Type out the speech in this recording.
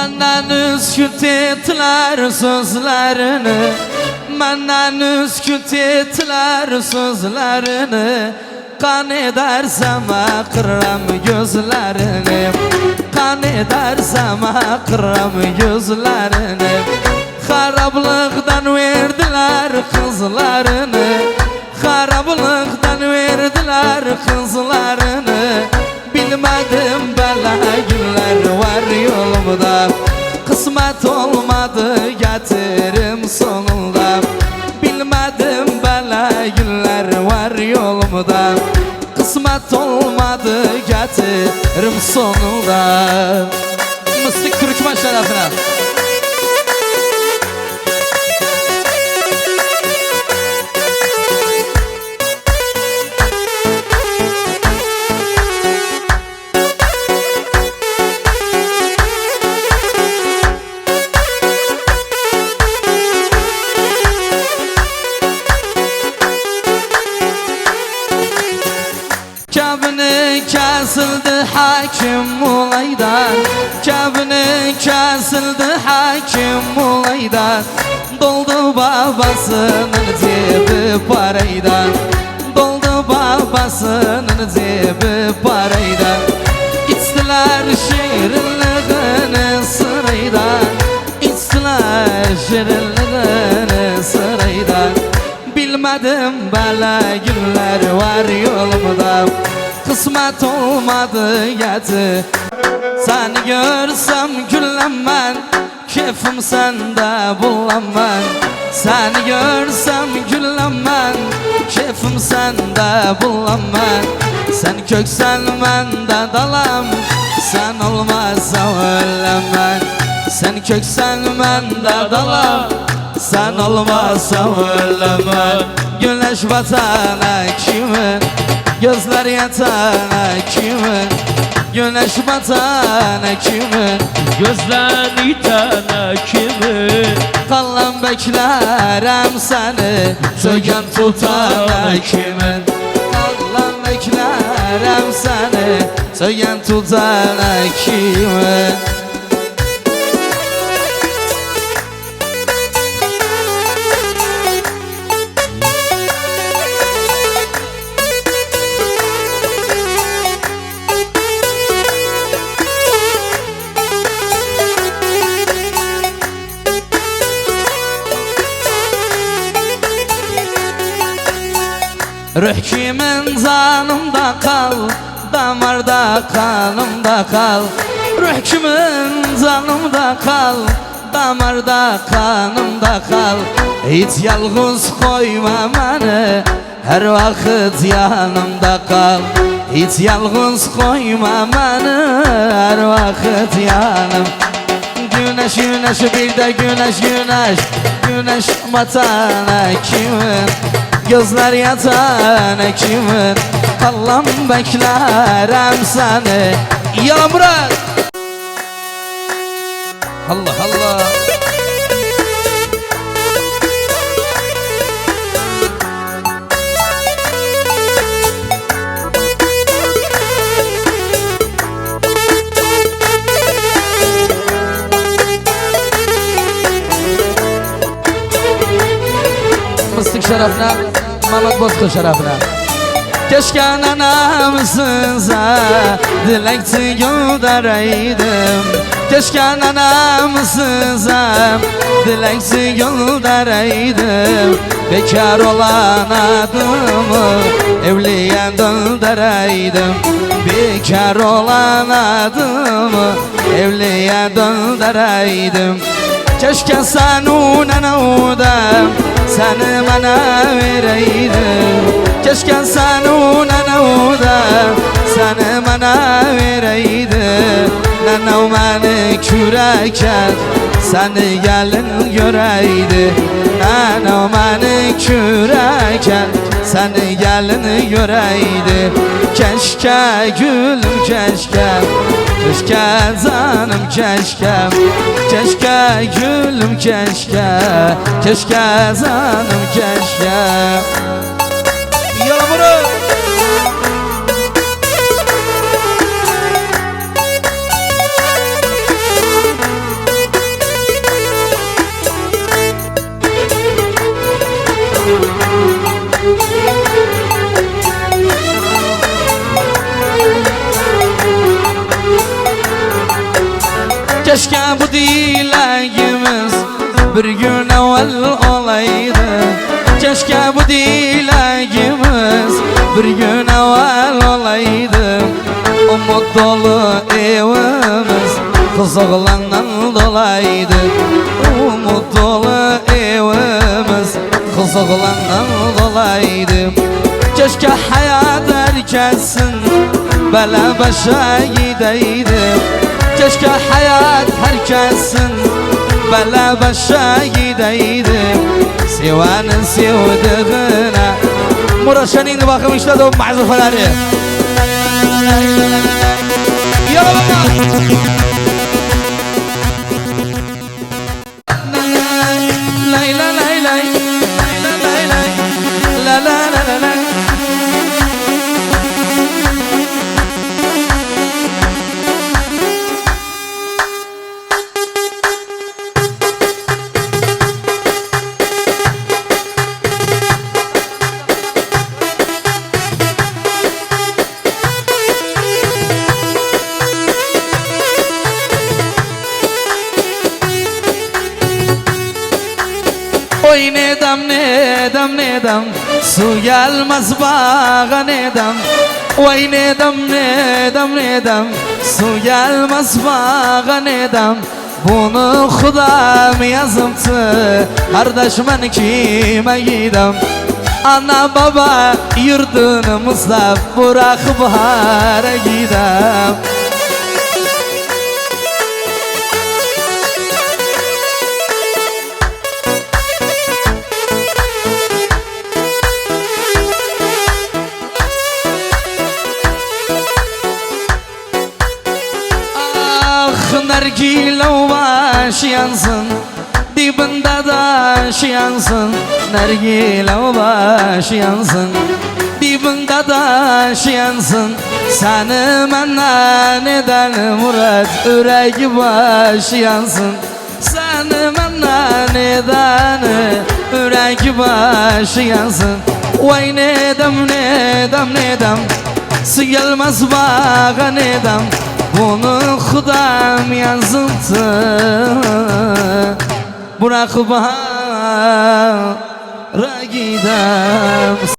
Menden üsküt ettiler sözlerini, menden üsküt ettiler sözlerini. Kan edersem akırım gözlerini, kan edersem akırım gözlerini. Harablıktan verdiler kızlarını, harablıktan verdiler kızlarını. Bilmedim bela günler var yolumda, kısmet olmadı getirim sonunda. Bilmedim bela günler var yolumda, kısmet olmadı getirim sonunda. Mıstık Türkmen şerefine. Kabini kesildi hakim olaydan, kabini kesildi hakim olaydan. Doldu babasının cebi paraydan, doldu babasının cebi paraydan. İçtiler şirinliğini sıraydan, içtiler şirinliğini sıraydan. Bilmedim bela günler var yolumda, kısmet olmadı yeti. Seni görsem güllenmen, keyfim sende bullanman. Seni görsem güllenmen, keyfim sende bullanman. Sen köksen ben de dalam, sen olmazsa ölemem. Sen köksen ben de dalam, sen olmazsa ölemem. Güneş batana kimin, gözler yatana kimin? Güneş batana kimin, gözler yitana kimin? Kallam beklerim seni, söken tutana kimin? Kallam beklerim seni, söken tutana kimin? Ruh kimin zanımda kal, damarda kanımda kal. Ruh kimin zanımda kal, damarda kanımda kal. Hiç yalnız koyma beni, her vakit yanımda kal. Hiç yalnız koyma beni, her vakit yanım. Güneş güneş bir de güneş güneş, güneş batana kimin? Gözler yatana kimin? Kallam beklerim seni. Yalan bırak. Allah Allah. Mıstık şerefine, Mehmet Bozkır şerefine. Keşke anamsıza dilekçi göndereydim. Keşke anamsıza dilekçi göndereydim. Bekar olan adımı evliye döndüreydim. Bekar olan adımı evliye döndüreydim. Keşke sen unanavdam, seni bana vereydim. Keşke sen unanavdam, seni bana vereydim. Nenem beni küreken, seni gelin göreydi. Nenem beni küreken, seni gelin göreydi. Keşke gülüm keşke, keşke canım keşke. Keşke gülüm keşke, keşke canım keşke. Yağmuru Keşke bu dileğimiz bir gün evvel olaydı. Keşke bu dileğimiz bir gün evvel olaydı. Umut dolu evimiz kız oğlandan dolaydı. Umut dolu evimiz kız oğlandan dolaydı. Keşke hayat herkesin bela başa gideydi. Keşke hayat herkesin bela başa gideydi. Sevanın sevdiğine Muraşan indi bakım işte de o mahzufeleri. Yala baba. Lay lay lay lay lay lay la la la la la. Oy nedam nedam nedam su gelmez bağa nedam. Oy nedam nedam nedam su gelmez bağa nedam. Bunu Xudam yazıptı kardeş ben kime gidem. Ana baba yurdumuzda bırakıp hara gidem. Nargile baş yansın, dibinde daş yansın. Nargile baş yansın, dibinde daş yansın. Seni menden eden Murat, ürek baş yansın. Seni menden eden ürek baş yansın. Vay nedem nedem nedem, su gelmez bağa nedem. Bunu Xudam yazıptı bırakıp hara gidem.